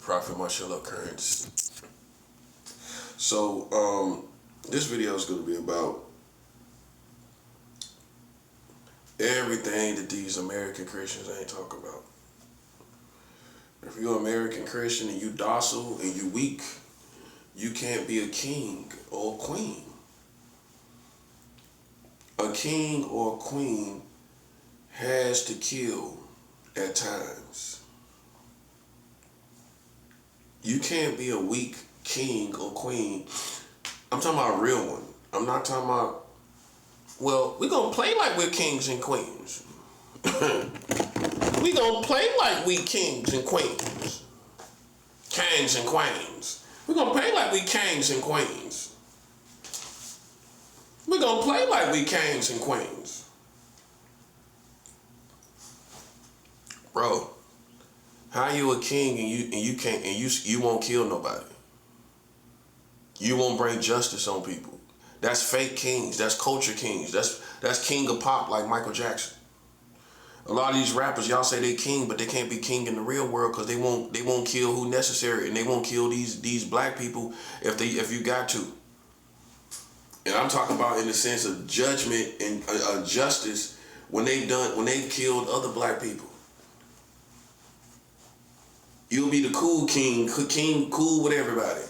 Prophet martial occurrence. So, this video is going to be about everything that these American Christians ain't talking about. If you're an American Christian and you docile and you weak, you can't be a king or a queen. A king or a queen has to kill at times. You can't be a weak king or queen. I'm talking about a real one. I'm not talking about, well, we're going to play like we're kings and queens. We're going to play like we kings and queens. Kings and queens. We're going to play like we kings and queens. We're going to play like we kings and queens. Bro, how you a king and you can't and you won't kill nobody? You won't bring justice on people. That's fake kings. That's culture kings. That's king of pop like Michael Jackson. A lot of these rappers, y'all say they king, but they can't be king in the real world because they won't kill who necessary, and they won't kill these black people if you got to. And I'm talking about in the sense of judgment and justice when they killed other black people. You'll be the cool king cool with everybody.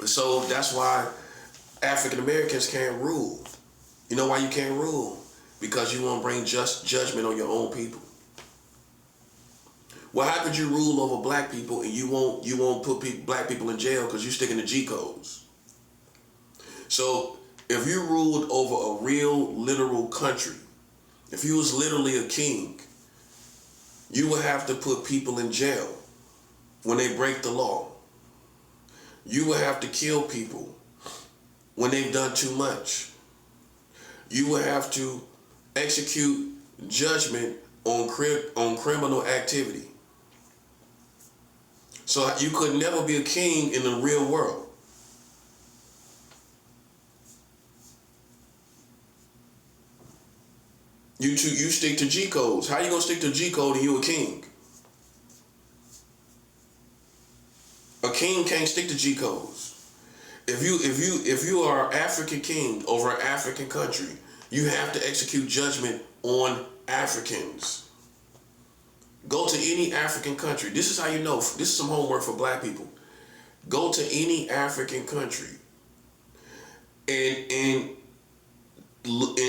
So that's why African Americans can't rule. You know why you can't rule? Because you won't bring just judgment on your own people. Well, how could you rule over black people and you won't put black people in jail because you're sticking to G codes? So if you ruled over a real literal country, if you was literally a king, you would have to put people in jail when they break the law. You would have to kill people when they've done too much. You would have to execute judgment on criminal activity. So you could never be a king in the real world. You stick to G codes. How you gonna stick to G code and you a king? A king can't stick to G codes. If you are African king over an African country, you have to execute judgment on Africans. Go to any African country. This is how you know. This is some homework for black people. Go to any African country and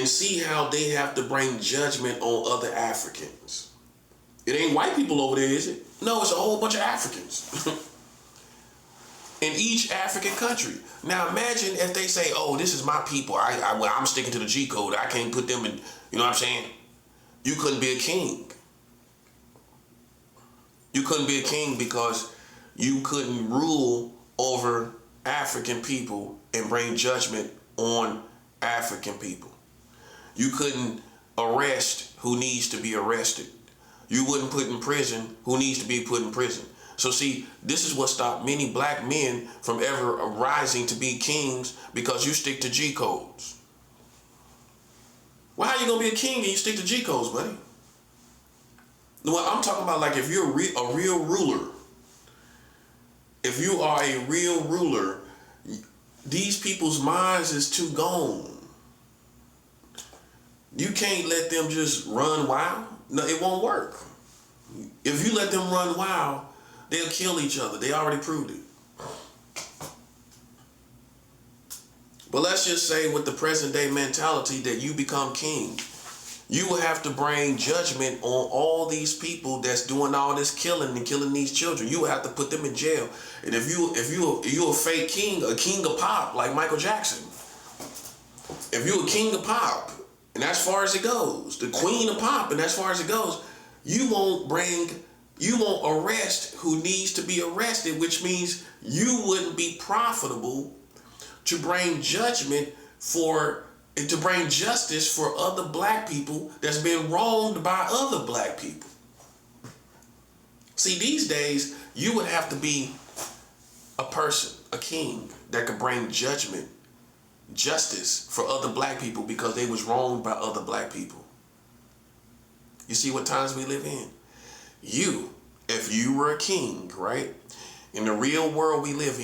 see how they have to bring judgment on other Africans. It ain't white people over there, is it? No, it's a whole bunch of Africans. In each African country. Now imagine if they say, oh, this is my people. I'm sticking to the G code. I can't put them in, you know what I'm saying? You couldn't be a king. You couldn't be a king because you couldn't rule over African people and bring judgment on African people. You couldn't arrest who needs to be arrested. You wouldn't put in prison who needs to be put in prison. So see, this is what stopped many black men from ever rising to be kings, because you stick to G codes. Well, how you gonna be a king and you stick to G codes, buddy? Well, I'm talking about like if you're a real ruler. If you are a real ruler, these people's minds is too gone. You can't let them just run wild. No, it won't work. If you let them run wild, they'll kill each other. They already proved it. But let's just say with the present day mentality that you become king, you will have to bring judgment on all these people that's doing all this killing and killing these children. You will have to put them in jail. And if you're a fake king, a king of pop like Michael Jackson, if you're a king of pop, and as far as it goes, the queen of pop, and as far as it goes, you won't arrest who needs to be arrested, which means you wouldn't be profitable to bring judgment to bring justice for other black people that's been wronged by other black people. See, these days, you would have to be a person, a king, that could bring justice for other black people because they was wronged by other black people. You see what times we live in? You if you were a king, right? In the real world we live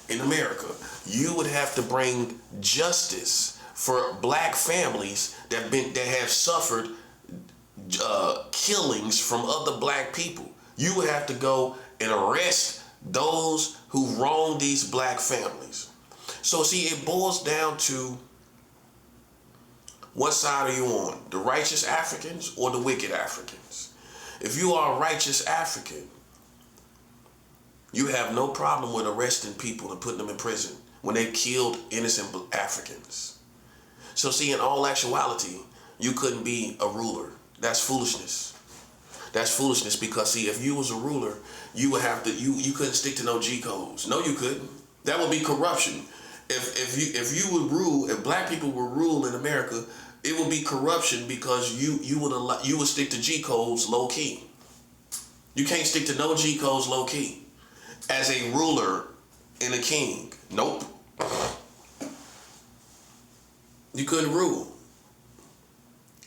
in America, you would have to bring justice for black families that have suffered killings from other black people. You would have to go and arrest those who wronged these black families. So see, it boils down to what side are you on? The righteous Africans or the wicked Africans? If you are a righteous African, you have no problem with arresting people and putting them in prison when they killed innocent Africans. So see, in all actuality, you couldn't be a ruler. That's foolishness. That's foolishness because see, if you was a ruler, you would have to you couldn't stick to no G codes. No, you couldn't. That would be corruption. If you would rule, if black people would rule in America, it would be corruption because you would stick to G codes low key. You can't stick to no G codes low key. As a ruler and a king, nope. You couldn't rule.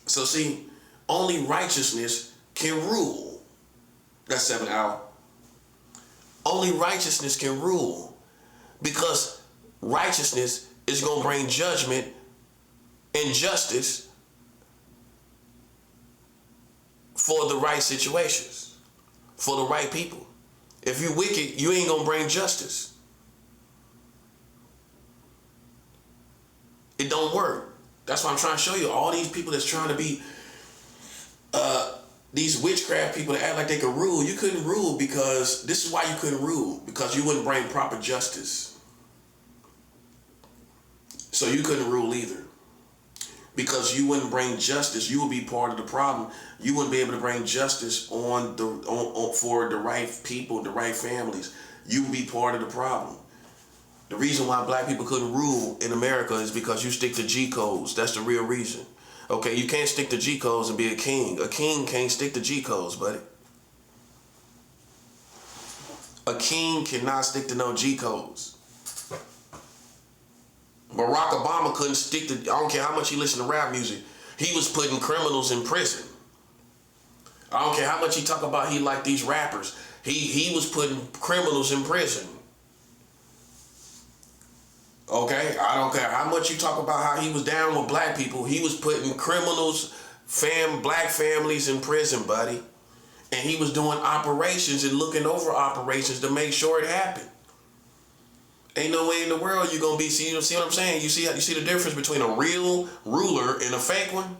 So see, only righteousness can rule. That's 7 hours. Only righteousness can rule because righteousness is going to bring judgment and justice for the right situations, for the right people. If you're wicked, you ain't going to bring justice. It don't work. That's why I'm trying to show you all these people that's trying to be these witchcraft people that act like they could rule. You couldn't rule because this is why you couldn't rule, because you wouldn't bring proper justice. So you couldn't rule either. Because you wouldn't bring justice, you would be part of the problem. You wouldn't be able to bring justice for the right people, the right families. You would be part of the problem. The reason why black people couldn't rule in America is because you stick to G codes. That's the real reason. Okay, you can't stick to G codes and be a king. A king can't stick to G codes, buddy. A king cannot stick to no G codes. Barack Obama couldn't stick to, I don't care how much he listened to rap music, he was putting criminals in prison. I don't care how much he talk about he liked these rappers, he was putting criminals in prison. Okay, I don't care how much you talk about how he was down with black people, he was putting criminals, black families in prison, buddy. And he was doing operations and looking over operations to make sure it happened. Ain't no way in the world you're gonna be, see what I'm saying? You see the difference between a real ruler and a fake one?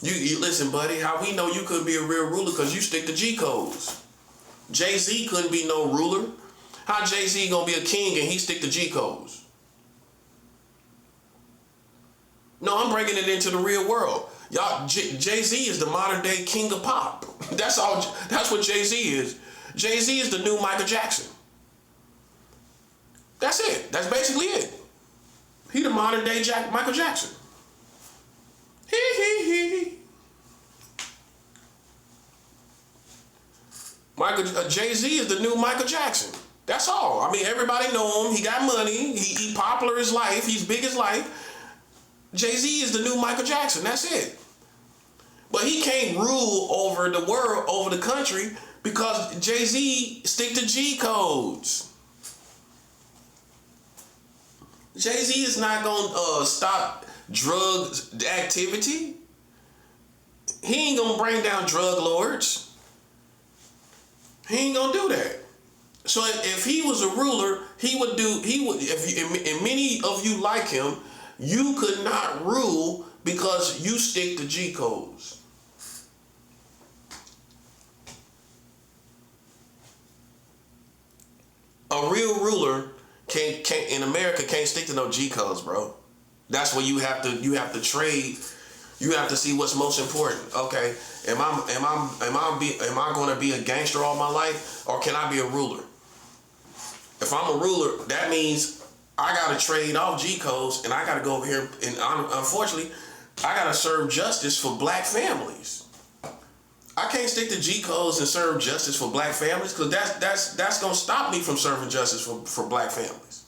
You listen, buddy, how we know you couldn't be a real ruler because you stick to G codes. Jay-Z couldn't be no ruler. How Jay-Z gonna be a king and he stick to G codes? No, I'm bringing it into the real world. Y'all, Jay-Z is the modern day king of pop. That's what Jay-Z is. Jay-Z is the new Michael Jackson. That's it. That's basically it. He the modern day Michael Jackson. Jay-Z is the new Michael Jackson. That's all. I mean, everybody know him. He got money. He popular as life. He's big as life. Jay-Z is the new Michael Jackson. That's it. But he can't rule over the world, over the country, because Jay-Z stick to G codes. Jay-Z is not gonna stop drug activity. He ain't gonna bring down drug lords. He ain't gonna do that. So if he was a ruler, and many of you like him, you could not rule because you stick to G codes. A real ruler can't in America can't stick to no G codes, bro. That's where you have to trade. You have to see what's most important. Okay, am I going to be a gangster all my life, or can I be a ruler? If I'm a ruler, that means I got to trade off G codes, and I got to go over here and unfortunately, I got to serve justice for black families. I can't stick to G codes and serve justice for black families because that's gonna stop me from serving justice for black families.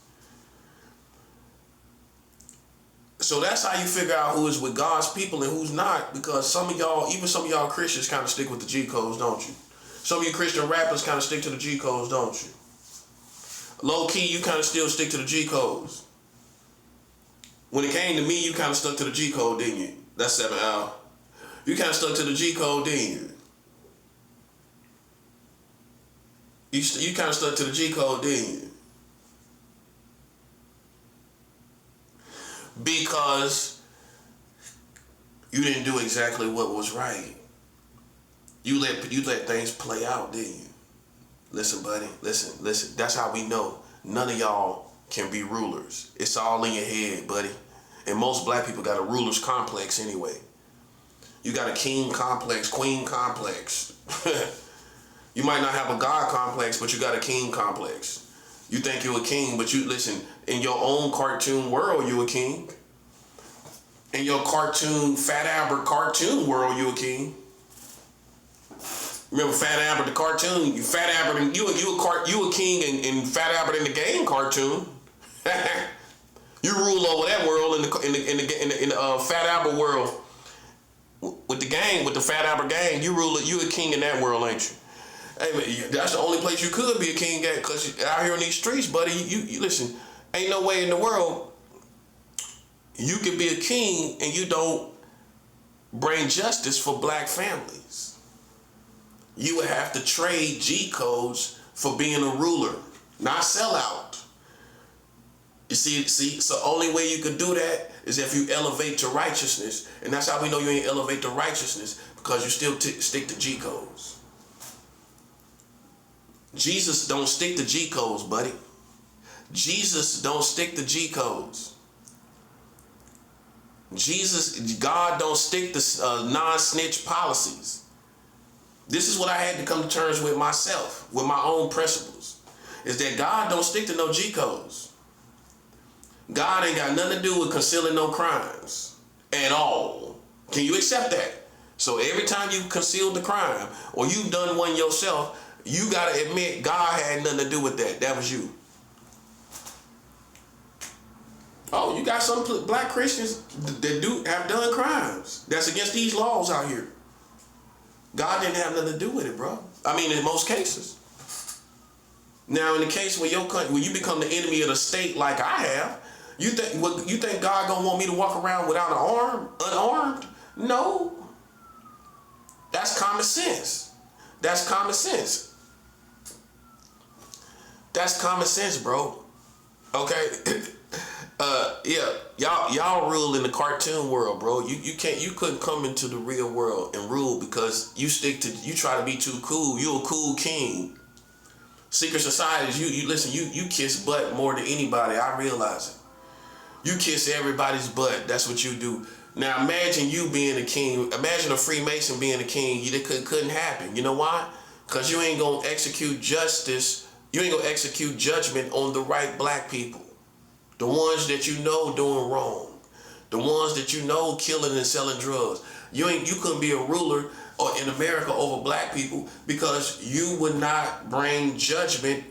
So that's how you figure out who is with God's people and who's not, because some of y'all Christians kind of stick with the G codes, don't you? Some of you Christian rappers kind of stick to the G codes, don't you? Low key, you kind of still stick to the G codes. When it came to me, you kind of stuck to the G code, didn't you? That's 7L. You kind of stuck to the G code, didn't you? You kind of stuck to the G code, didn't you? Because you didn't do exactly what was right. You let things play out, didn't you? Listen, buddy, listen. That's how we know none of y'all can be rulers. It's all in your head, buddy. And most black people got a ruler's complex anyway. You got a king complex, queen complex. You might not have a God complex, but you got a king complex. You think you're a king, but you listen, in your own cartoon world, you a king. In your cartoon, Fat Albert cartoon world, you a king. Remember Fat Albert the cartoon? Fat Albert and you a king in Fat Albert in the game cartoon. You rule over that world in the Fat Albert world with the gang, with the Fat Albert gang. You a king in that world, ain't you? Hey man, that's the only place you could be a king at, because out here in these streets, buddy. You listen. Ain't no way in the world you can be a king and you don't bring justice for black families. You would have to trade G codes for being a ruler, not sell out. You see, so the only way you could do that is if you elevate to righteousness. And that's how we know you ain't elevate to righteousness, because you still stick to G codes. Jesus don't stick to G codes, buddy. Jesus don't stick to G codes. God don't stick to non-snitch policies. This is what I had to come to terms with myself, with my own principles, is that God don't stick to no G codes. God ain't got nothing to do with concealing no crimes at all. Can you accept that? So every time you concealed the crime or you've done one yourself, you got to admit God had nothing to do with that. That was you. Oh, you got some black Christians that have done crimes that's against these laws out here. God didn't have nothing to do with it, bro. I mean, in most cases. Now, in the case where you become the enemy of the state like I have, you think God gonna want me to walk around without an arm, unarmed? No. That's common sense. That's common sense. That's common sense, bro. Okay. Y'all rule in the cartoon world, bro. You couldn't come into the real world and rule because you try to be too cool. You a cool king. Secret societies, you kiss butt more than anybody. I realize it. You kiss everybody's butt. That's what you do. Now imagine you being a king. Imagine a Freemason being a king. It couldn't happen. You know why? Because you ain't gonna execute justice. You ain't gonna execute judgment on the right black people. The ones that you know doing wrong. The ones that you know killing and selling drugs. You couldn't be a ruler or in America over black people because you would not bring judgment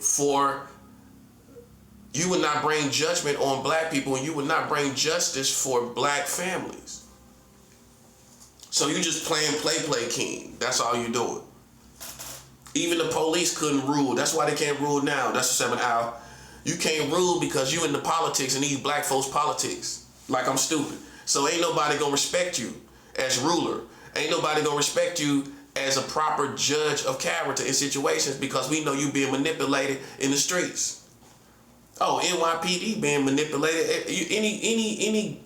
on black people, and you would not bring justice for black families. So you just playing play king. That's all you doing. Even the police couldn't rule. That's why they can't rule now. That's the 7 hour. You can't rule because you in the politics and these black folks politics. Like I'm stupid. So ain't nobody gonna respect you as ruler. Ain't nobody gonna respect you as a proper judge of character in situations because we know you being manipulated in the streets. Oh, NYPD being manipulated. Any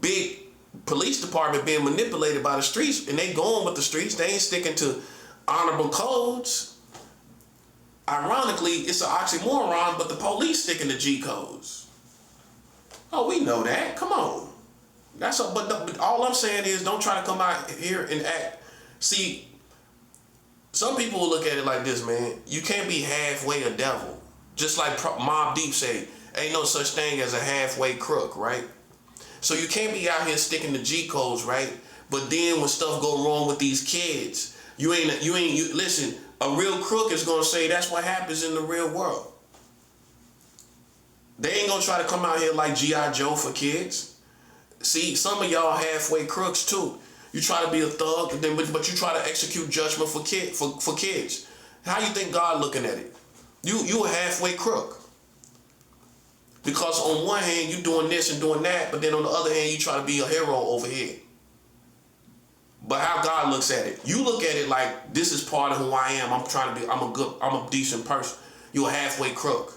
big police department being manipulated by the streets, and they going with the streets. They ain't sticking to honorable codes. Ironically, it's an oxymoron, but the police sticking to G codes. Oh, we know that. Come on. But all I'm saying is don't try to come out here and act. See, some people will look at it like this, man. You can't be halfway a devil. Just like Mobb Deep say, ain't no such thing as a halfway crook, right? So you can't be out here sticking to G codes, right? But then when stuff go wrong with these kids, listen, a real crook is gonna say that's what happens in the real world. They ain't gonna try to come out here like G.I. Joe for kids. See, some of y'all halfway crooks too. You try to be a thug, but you try to execute judgment for kids. How you think God looking at it? You a halfway crook. Because on one hand, you doing this and doing that, but then on the other hand, you try to be a hero over here. But how God looks at it, you look at it like this is part of who I am. I'm a decent person. You're a halfway crook.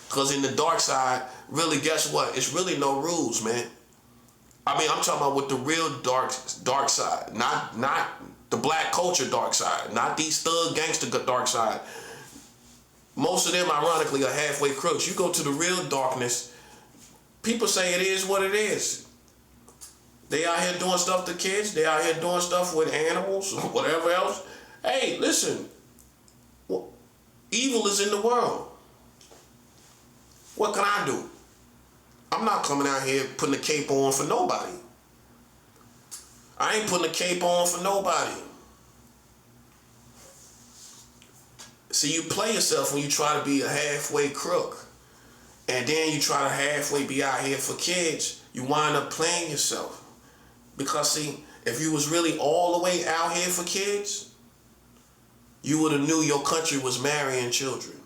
Because in the dark side, really, guess what? It's really no rules, man. I mean, I'm talking about with the real dark side, not the black culture dark side, not these thug gangster dark side. Most of them, ironically, are halfway crooks. You go to the real darkness, people say it is what it is. They out here doing stuff to kids. They out here doing stuff with animals or whatever else. Hey, listen. Evil is in the world. What can I do? I'm not coming out here putting a cape on for nobody. I ain't putting a cape on for nobody. See, you play yourself when you try to be a halfway crook. And then you try to halfway be out here for kids. You wind up playing yourself. Because see, if you was really all the way out here for kids, you would have knew your country was marrying children.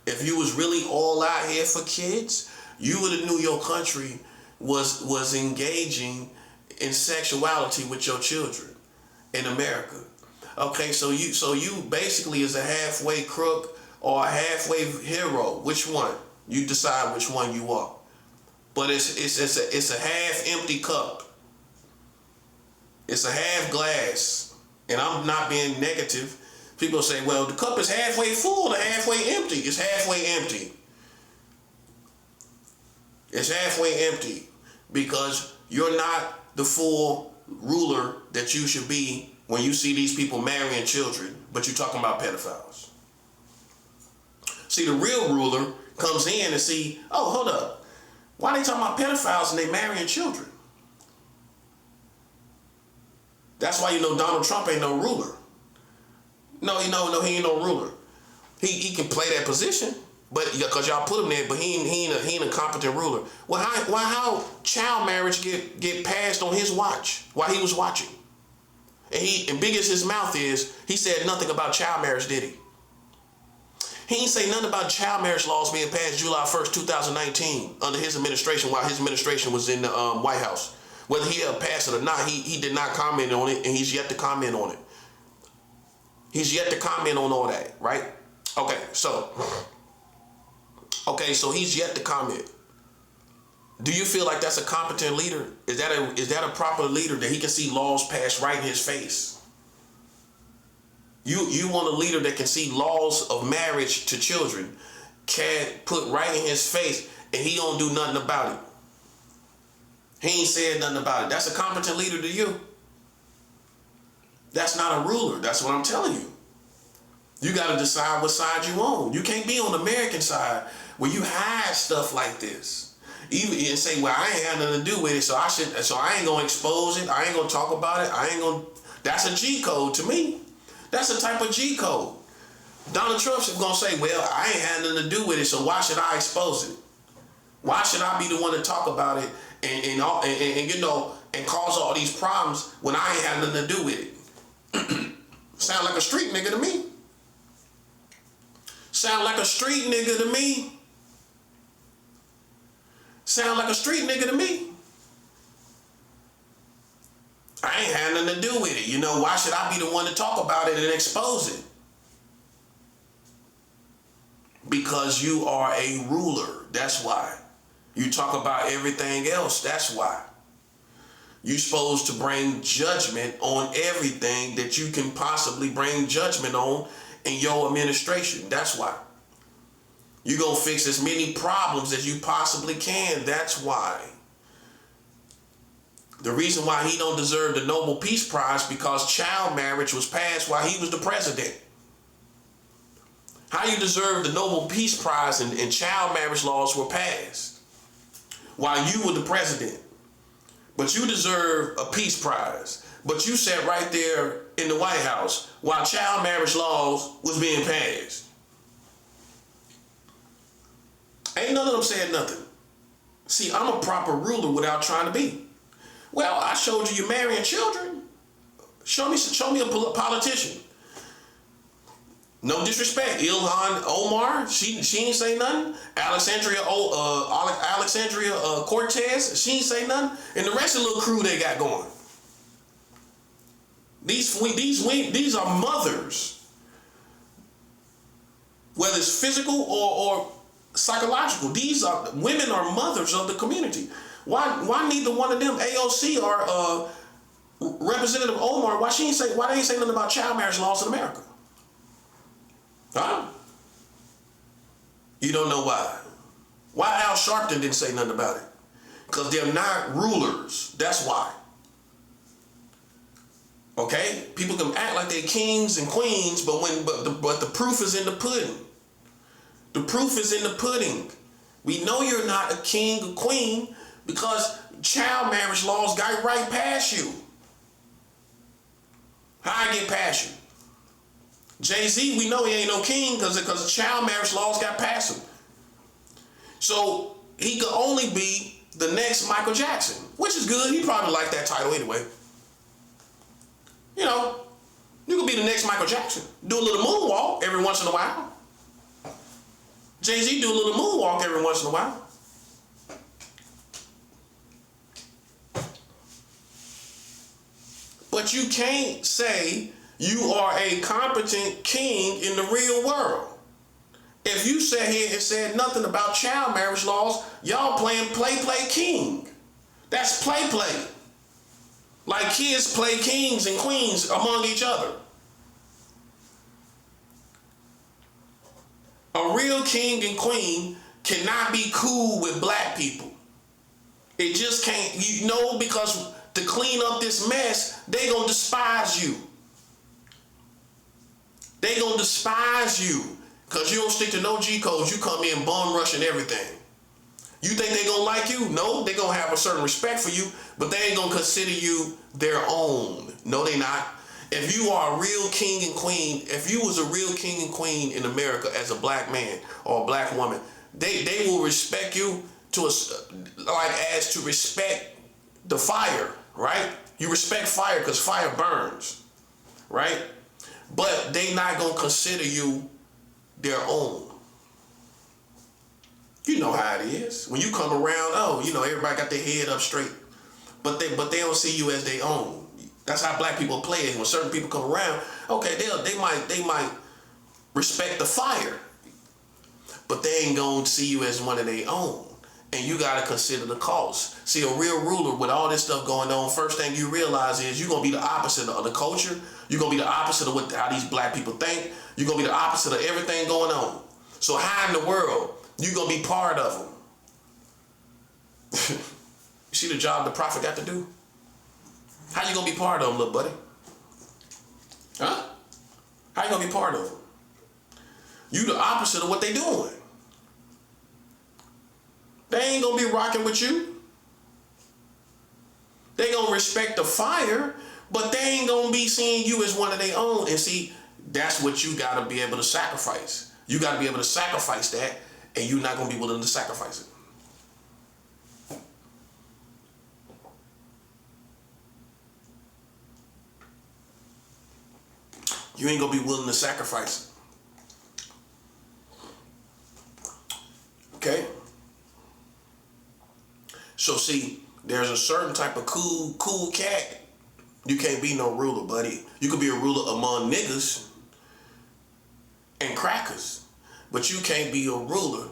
If you was really all out here for kids, you would have knew your country was engaging in sexuality with your children in America. Okay, so you basically is a halfway crook or a halfway hero. Which one? You decide which one you are. But it's a half empty cup. It's a half glass. And I'm not being negative. People say, well, the cup is halfway full or halfway empty. It's halfway empty. It's halfway empty because you're not the full ruler that you should be when you see these people marrying children, but you're talking about pedophiles. See, the real ruler comes in and see, oh, hold up. Why are they talking about pedophiles and they marrying children? That's why you know Donald Trump ain't no ruler. No, he ain't no ruler. He can play that position, but because y'all put him there, but he ain't a competent ruler. Well, how child marriage get passed on his watch while he was watching? And big as his mouth is, he said nothing about child marriage, did he? He ain't say nothing about child marriage laws being passed July 1st, 2019 under his administration while his administration was in the White House. Whether he passed it or not, he did not comment on it, and he's yet to comment on it. He's yet to comment on all that, right? Okay, so he's yet to comment. Do you feel like that's a competent leader? Is that a proper leader that he can see laws passed right in his face? You want a leader that can see laws of marriage to children can put right in his face and he don't do nothing about it. He ain't said nothing about it. That's a competent leader to you. That's not a ruler. That's what I'm telling you. You got to decide what side you on. You can't be on the American side where you hide stuff like this. Even and say, well, I ain't had nothing to do with it, so I ain't gonna expose it. I ain't gonna talk about it. That's a G code to me. That's a type of G code. Donald Trump's gonna say, well, I ain't had nothing to do with it, so why should I expose it? Why should I be the one to talk about it and cause all these problems when I ain't had nothing to do with it? Sound like a street nigga to me. Sound like a street nigga to me. Sound like a street nigga to me. I ain't had nothing to do with it. Why should I be the one to talk about it and expose it? Because you are a ruler. That's why. You talk about everything else. That's why. You're supposed to bring judgment on everything that you can possibly bring judgment on in your administration. That's why. You're going to fix as many problems as you possibly can. That's why. The reason why he don't deserve the Nobel Peace Prize because child marriage was passed while he was the president. How you deserve the Nobel Peace Prize and child marriage laws were passed while you were the president? But you deserve a peace prize. But you sat right there in the White House while child marriage laws was being passed. Ain't none of them said nothing. See, I'm a proper ruler without trying to be. Well, I showed you marrying children. Show me a politician. No disrespect. Ilhan Omar, she ain't say nothing. Alexandria Cortez, she ain't say nothing. And the rest of the little crew they got going. These are mothers, whether it's physical or psychological. These are women are mothers of the community. Why neither one of them, AOC or Representative Omar, why they ain't say nothing about child marriage laws in America? Huh? You don't know why. Why Al Sharpton didn't say nothing about it? Because they're not rulers. That's why. Okay? People can act like they're kings and queens, but the proof is in the pudding. The proof is in the pudding. We know you're not a king or queen because child marriage laws got right past you. How I get past you? Jay-Z, we know he ain't no king because child marriage laws got past him. So he could only be the next Michael Jackson, which is good. He probably liked that title anyway. You know, you could be the next Michael Jackson. Do a little moonwalk every once in a while. Jay-Z do a little moonwalk every once in a while. But you can't say you are a competent king in the real world. If you sat here and said nothing about child marriage laws, y'all playing play king. That's play. Like kids play kings and queens among each other. A real king and queen cannot be cool with black people. It just can't, because to clean up this mess, they gonna despise you. They gonna despise you because you don't stick to no G codes. You come in bum rushing everything. You think they gonna like you? No, they gonna have a certain respect for you, but they ain't gonna consider you their own. No, they not. If you are a real king and queen, if you was a real king and queen in America as a black man or a black woman, they will respect you as to respect the fire, right? You respect fire because fire burns, right? But they not gonna consider you their own. You know how it is. When you come around, everybody got their head up straight. But they don't see you as their own. That's how black people play it. When certain people come around, okay, they might respect the fire. But they ain't gonna see you as one of their own. And you gotta consider the cost. See, a real ruler with all this stuff going on, first thing you realize is you're gonna be the opposite of the culture. You're gonna be the opposite of how these black people think. You're gonna be the opposite of everything going on. So how in the world you gonna be part of them? You see the job the prophet got to do? How you gonna be part of them, little buddy? Huh? How you gonna be part of them? You the opposite of what they doing. They ain't gonna be rocking with you. They gonna respect the fire, but they ain't gonna be seeing you as one of their own. And see, that's what you gotta be able to sacrifice. You gotta be able to sacrifice that, and you're not gonna be willing to sacrifice it. You ain't gonna be willing to sacrifice it. Okay? So see, there's a certain type of cool cat. You can't be no ruler, buddy. You could be a ruler among niggas and crackers, but you can't be a ruler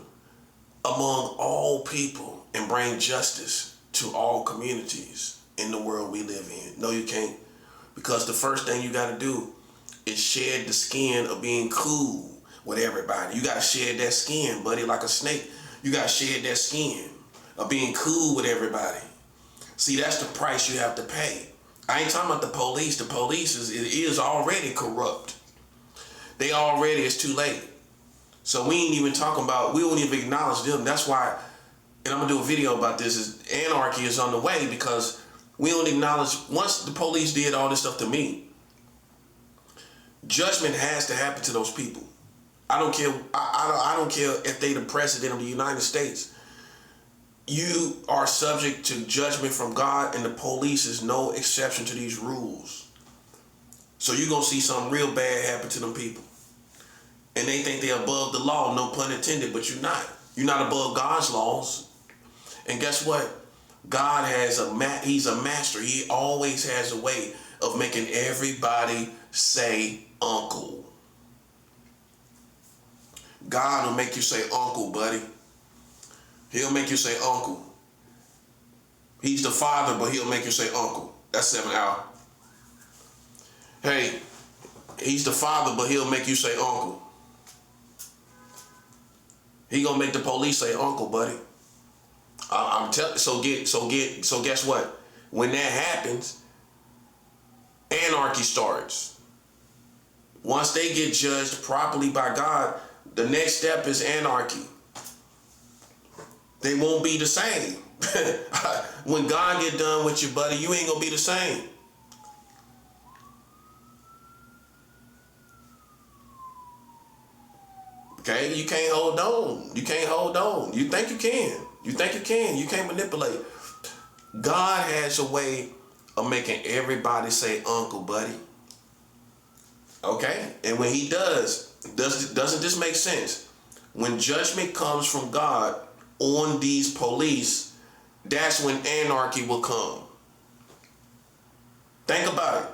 among all people and bring justice to all communities in the world we live in. No, you can't. Because the first thing you gotta do is shed the skin of being cool with everybody. You gotta shed that skin, buddy, like a snake. You gotta shed that skin of being cool with everybody. See, that's the price you have to pay. I ain't talking about the police. The police is already corrupt. It's too late. So we ain't even talking about, we don't even acknowledge them. That's why, and I'm gonna do a video about this, is anarchy is on the way because we don't acknowledge, once the police did all this stuff to me, judgment has to happen to those people. I don't care, I don't care if they the president of the United States. You are subject to judgment from God, and the police is no exception to these rules. So you're gonna see something real bad happen to them people. And they think they're above the law, no pun intended, but you're not. You're not above God's laws. And guess what? God has he's a master. He always has a way of making everybody say uncle. God will make you say uncle, buddy. He'll make you say uncle. He's the father, but he'll make you say uncle. That's 7 hours. Hey, he's the father, but he'll make you say uncle. He gonna make the police say uncle, buddy. I'm telling. So guess what? When that happens, anarchy starts. Once they get judged properly by God, the next step is anarchy. They won't be the same. When God get done with you, buddy, you ain't gonna be the same. Okay, you can't hold on. You can't hold on. You think you can. You think you can. You can't manipulate. God has a way of making everybody say uncle, buddy. Okay? And when he doesn't this make sense? When judgment comes from God on these police, that's when anarchy will come. Think about it.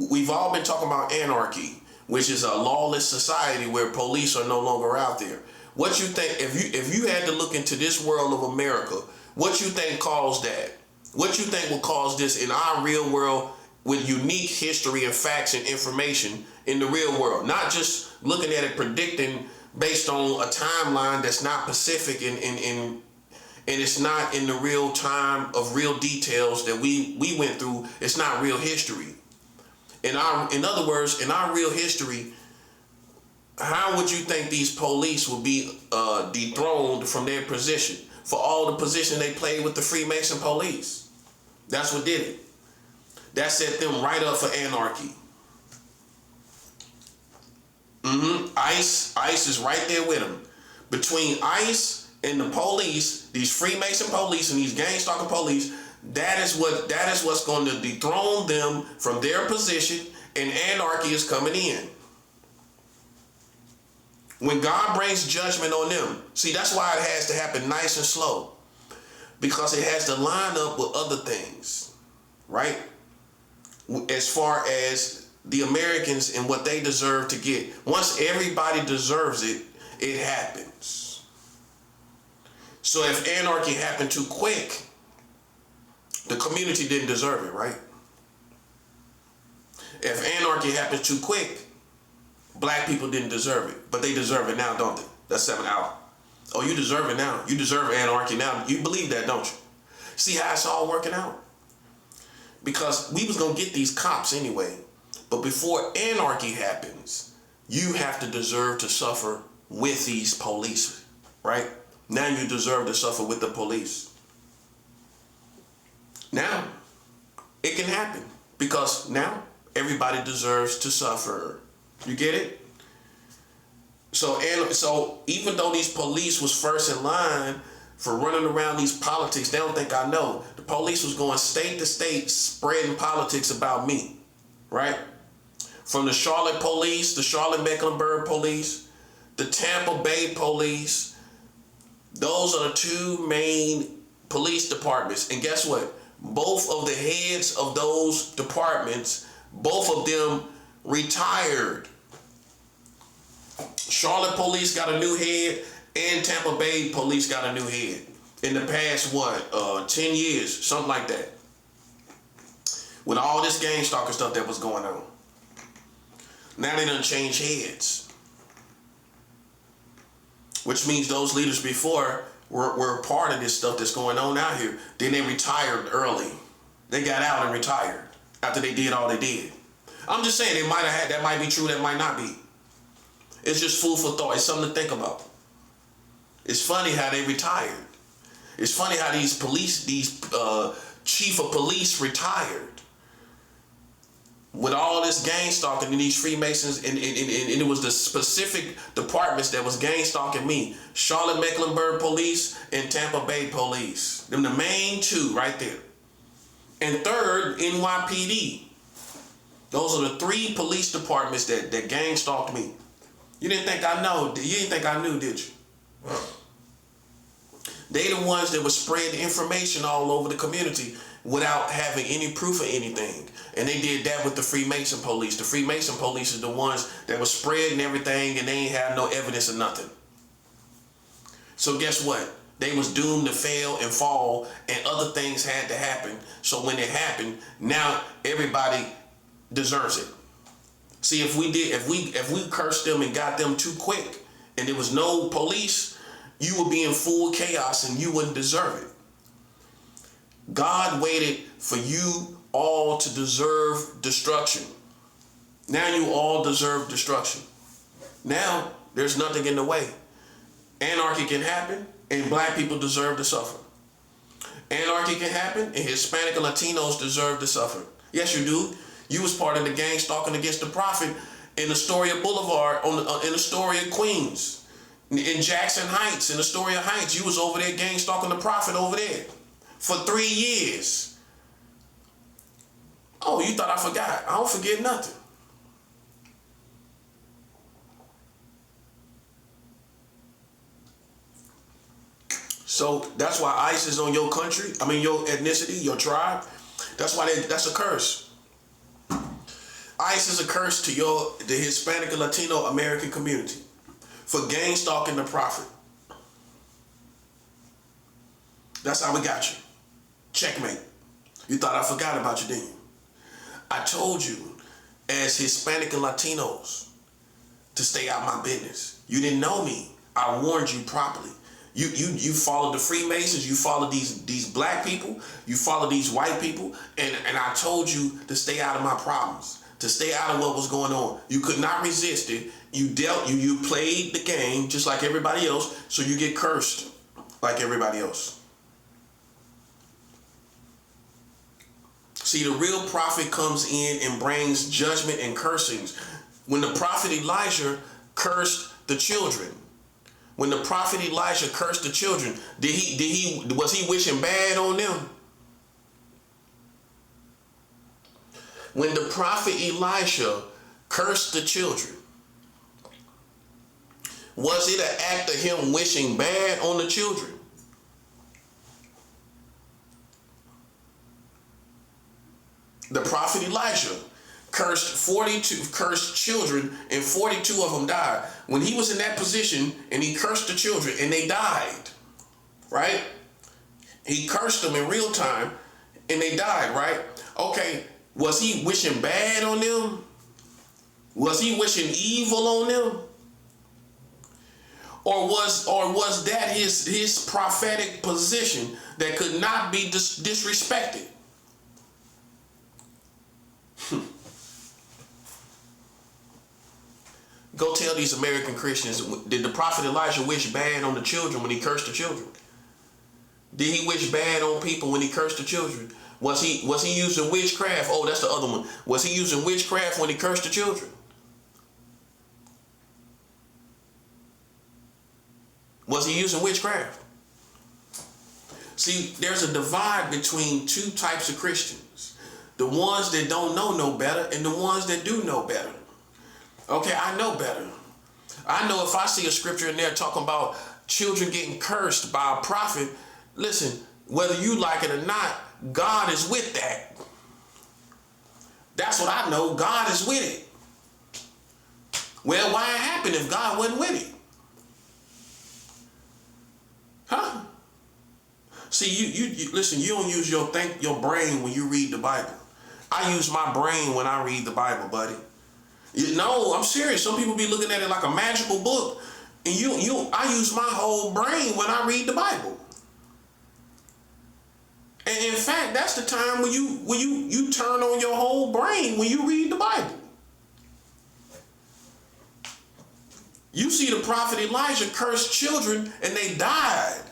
We've all been talking about anarchy, which is a lawless society where police are no longer out there. What you think, if you had to look into this world of America, what you think caused that? What you think will cause this in our real world with unique history and facts and information in the real world? Not just looking at it, predicting based on a timeline that's not specific and it's not in the real time of real details that we went through. It's not real history. In other words, in our real history, how would you think these police will be dethroned from their position for all the position they played with the Freemason police? That's what did it. That set them right up for anarchy. ICE is right there with them. Between ICE and the police, these Freemason police and these gang-stalking police, that is what's going to dethrone them from their position, and anarchy is coming in. When God brings judgment on them, see, that's why it has to happen nice and slow, because it has to line up with other things, right? As far as the Americans and what they deserve to get. Once everybody deserves it, it happens. So if anarchy happened too quick, the community didn't deserve it, right? If anarchy happens too quick, black people didn't deserve it, but they deserve it now, don't they? That's 7 hours. Oh, you deserve it now. You deserve anarchy now. You believe that, don't you? See how it's all working out? Because we was going to get these cops anyway. But before anarchy happens, you have to deserve to suffer with these police, right? Now you deserve to suffer with the police. Now, it can happen because now everybody deserves to suffer. You get it? So even though these police was first in line for running around these politics, they don't think I know. The police was going state to state spreading politics about me, right? From the Charlotte police, the Charlotte Mecklenburg police, the Tampa Bay police, those are the two main police departments. And guess what? Both of the heads of those departments, both of them retired. Charlotte police got a new head and Tampa Bay police got a new head in the past, 10 years, something like that. With all this gang stalker stuff that was going on. Now they done changed heads. Which means those leaders before were a part of this stuff that's going on out here. Then they retired early. They got out and retired after they did all they did. I'm just saying they might have had, that might be true, that might not be. It's just food for thought. It's something to think about. It's funny how they retired. It's funny how these chief of police retired. With all this gang stalking and these Freemasons, and it was the specific departments that was gang stalking me. Charlotte Mecklenburg Police and Tampa Bay Police. Them the main two right there. And third, NYPD. Those are the three police departments that gang stalked me. You didn't think I know. You didn't think I knew, did you? They the ones that would spread the information all over the community without having any proof of anything. And they did that with the Freemason police. The Freemason police is the ones that were spreading everything and they ain't have no evidence of nothing. So guess what? They was doomed to fail and fall, and other things had to happen. So when it happened, now everybody deserves it. See, if we cursed them and got them too quick, and there was no police, you would be in full chaos and you wouldn't deserve it. God waited for you all to deserve destruction. Now you all deserve destruction. Now there's nothing in the way. Anarchy can happen, and black people deserve to suffer. Anarchy can happen, and Hispanic and Latinos deserve to suffer. Yes, you do. You was part of the gang stalking against the prophet in Astoria Boulevard, in Astoria, Queens, in Jackson Heights, in Astoria Heights. You was over there gang stalking the prophet over there for 3 years. Oh, you thought I forgot? I don't forget nothing. So that's why ICE is on your country. I mean, your ethnicity, your tribe. That's why that's a curse. ICE is a curse to the Hispanic and Latino American community for gang stalking the prophet. That's how we got you. Checkmate. You thought I forgot about you, didn't you? I told you, as Hispanic and Latinos, to stay out my business. You didn't know me. I warned you properly. You followed the Freemasons, you followed these black people, you followed these white people, and I told you to stay out of my problems, to stay out of what was going on. You could not resist it. You played the game just like everybody else, so you get cursed like everybody else. See, the real prophet comes in and brings judgment and cursings. When the prophet Elijah cursed the children, when the prophet Elijah cursed the children, was he wishing bad on them? When the prophet Elisha cursed the children, was it an act of him wishing bad on the children? The prophet Elijah cursed children, and 42 of them died. When he was in that position and he cursed the children and they died, right? He cursed them in real time and they died, right? Okay, was he wishing bad on them? Was he wishing evil on them? Or was that his prophetic position that could not be disrespected? Go tell these American Christians, did the prophet Elijah wish bad on the children when he cursed the children? Did he wish bad on people when he cursed the children? Was he using witchcraft? Oh, that's the other one. Was he using witchcraft when he cursed the children? Was he using witchcraft? See, there's a divide between two types of Christians. The ones that don't know no better and the ones that do know better. Okay, I know better. I know if I see a scripture in there talking about children getting cursed by a prophet, listen, whether you like it or not, God is with that. That's what I know. God is with it. Well, why it happened if God wasn't with it? Huh? See, you listen, you don't use your brain when you read the Bible. I use my brain when I read the Bible, buddy. No, I'm serious. Some people be looking at it like a magical book. And I use my whole brain when I read the Bible. And in fact, that's the time when you turn on your whole brain when you read the Bible. You see the prophet Elijah cursed children and they died.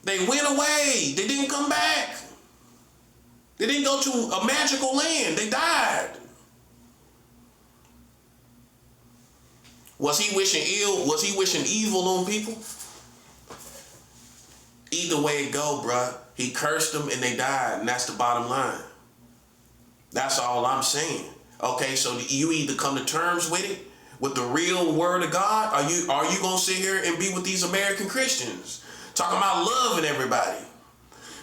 They went away. They didn't come back. They didn't go to a magical land. They died. Was he wishing ill? Was he wishing evil on people? Either way it go, bruh. He cursed them and they died, and that's the bottom line. That's all I'm saying. Okay, so you either come to terms with it with the real word of God? Are you gonna sit here and be with these American Christians talking about loving everybody,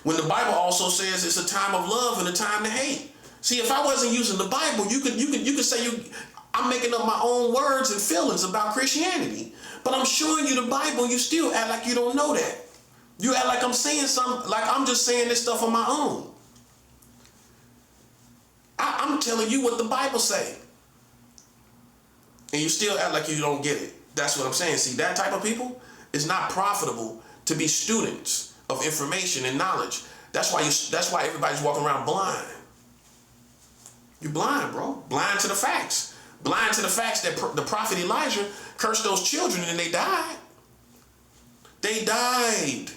when the Bible also says it's a time of love and a time to hate? See, if I wasn't using the Bible, you could say I'm making up my own words and feelings about Christianity. But I'm showing you the Bible, you still act like you don't know that. You act like I'm saying something, like I'm just saying this stuff on my own. I'm telling you what the Bible say. And you still act like you don't get it. That's what I'm saying. See, that type of people is not profitable to be students of information and knowledge. That's why everybody's walking around blind. You're blind, bro. Blind to the facts. Blind to the facts that the prophet Elijah cursed those children and they died. They died.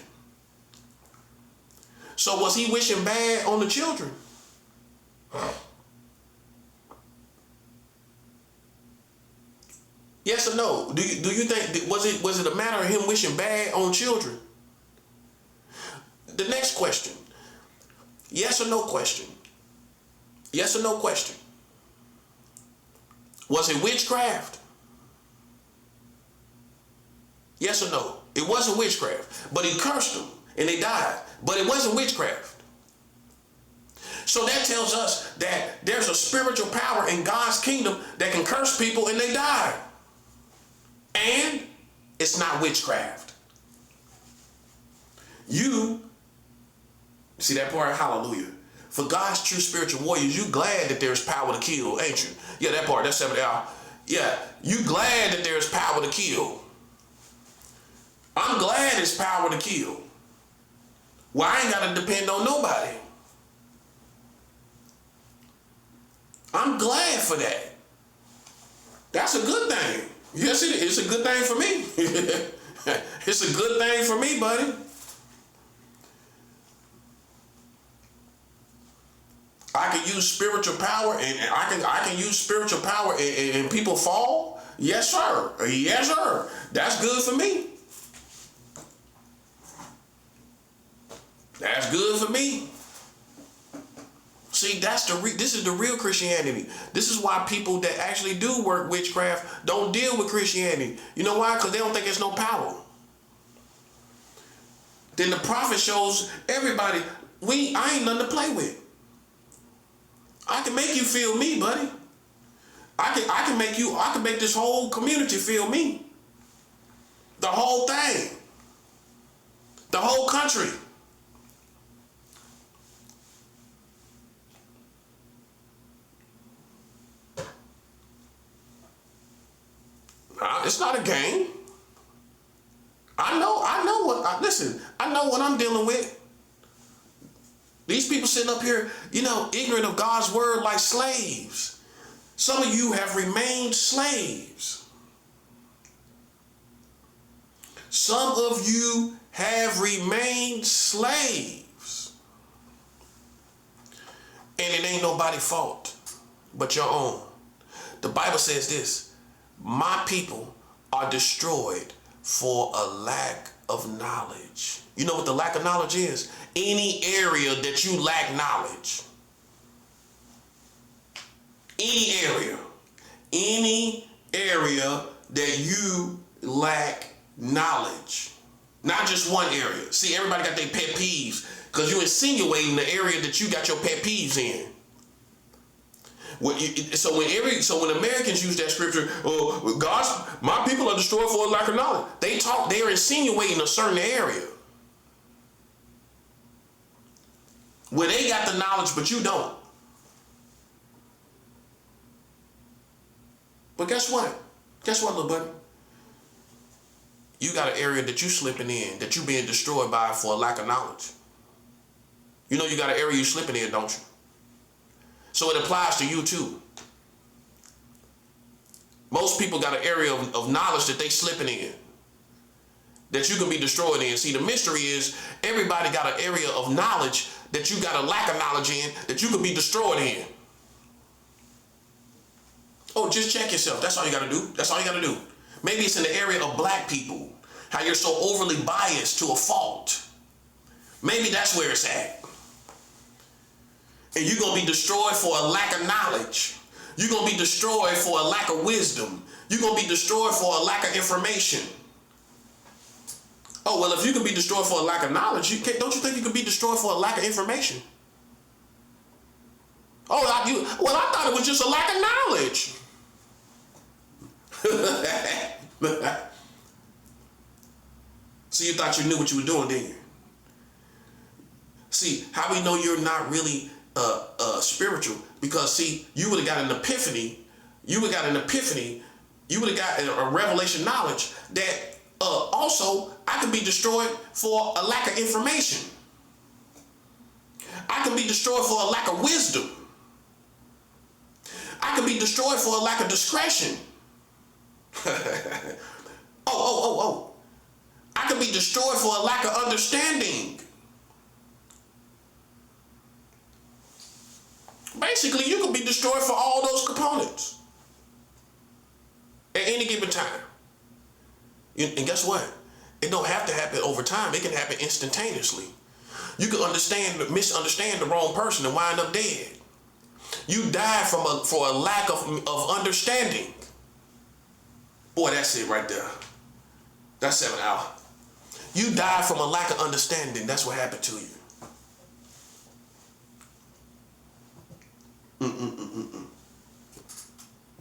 So was he wishing bad on the children? Yes or no? Do you think, was it a matter of him wishing bad on children? The next question. Yes or no question. Yes or no question. Was it witchcraft? Yes or no? It wasn't witchcraft, but he cursed them and they died. But it wasn't witchcraft. So that tells us that there's a spiritual power in God's kingdom that can curse people and they die. And it's not witchcraft. You see that part? Hallelujah. For God's true spiritual warriors, you glad that there's power to kill, ain't you? Yeah, that part, that's 7 hours. Yeah, you glad that there's power to kill. I'm glad there's power to kill. Well, I ain't got to depend on nobody. I'm glad for that. That's a good thing. Yes, it is. It's a good thing for me. It's a good thing for me, buddy. I can use spiritual power, and I can use spiritual power, and people fall. Yes, sir. Yes, sir. That's good for me. That's good for me. See, this is the real Christianity. This is why people that actually do work witchcraft don't deal with Christianity. You know why? Because they don't think there's no power. Then the prophet shows everybody, I ain't nothing to play with. I can make you feel me, buddy. I can make this whole community feel me. The whole thing. The whole country. It's not a game. I know what I'm dealing with. These people sitting up here, ignorant of God's word like slaves. Some of you have remained slaves. Some of you have remained slaves. And it ain't nobody's fault but your own. The Bible says this: my people are destroyed for a lack of knowledge. You know what the lack of knowledge is? Any area that you lack knowledge. Any area that you lack knowledge. Not just one area. See, everybody got their pet peeves because you're insinuating the area that you got your pet peeves in. So when Americans use that scripture, my people are destroyed for a lack of knowledge, they're insinuating a certain area where they got the knowledge but you don't. But guess what? Guess what, little buddy? You got an area that you slipping in, that you being destroyed by for a lack of knowledge. You know you got an area you slipping in, don't you? So it applies to you too. Most people got an area of knowledge that they slipping in, that you can be destroyed in. See, the mystery is everybody got an area of knowledge that you got a lack of knowledge in, that you can be destroyed in. Oh, just check yourself. That's all you got to do. That's all you got to do. Maybe it's in the area of black people, how you're so overly biased to a fault. Maybe that's where it's at. And you're going to be destroyed for a lack of knowledge. You're going to be destroyed for a lack of wisdom. You're going to be destroyed for a lack of information. Oh, well, if you can be destroyed for a lack of knowledge, don't you think you can be destroyed for a lack of information? Oh, I thought it was just a lack of knowledge. See, you thought you knew what you were doing, didn't you? See, how we know you're not really spiritual? Because, see, you would have got an epiphany. You would have got an epiphany. You would have got a revelation knowledge that also I could be destroyed for a lack of information. I could be destroyed for a lack of wisdom. I could be destroyed for a lack of discretion. Oh. I could be destroyed for a lack of understanding. Basically, you could be destroyed for all those components at any given time. And guess what? It don't have to happen over time. It can happen instantaneously. You can misunderstand the wrong person and wind up dead. You die for a lack of understanding. Boy, that's it right there. That's 7 hours. You die from a lack of understanding. That's what happened to you.